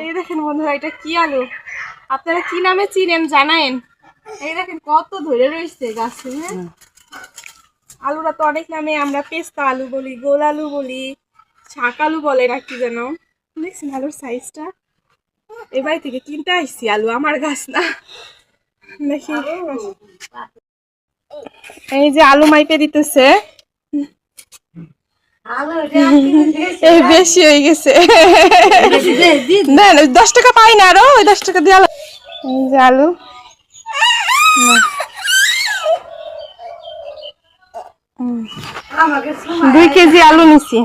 এই দেখেন বন্ধুরা, এটা কি আলু, আপনারা কি নামে চিনেন জানায়েন। এই দেখেন কত ধরে রয়েছে গাছে। হ্যাঁ, আলুরা তো অনেক নামে, আমরা পেস্তা আলু বলি, গোল আলু বলি, শাক আলু বলে না কি যেন। দেখছেন আলুর সাইজটা? এ বাড়ি থেকে কিনতে আসছি আলু, আমার গাছ না। দেখি এই যে আলু মাইপে দিতেছে, এই বেশি হয়ে গেছে। দেন 10 টাকা পাই না, আরো 10 টাকা দিয়ে আলু। এই যে আলু 2 কেজি আলু নিছি।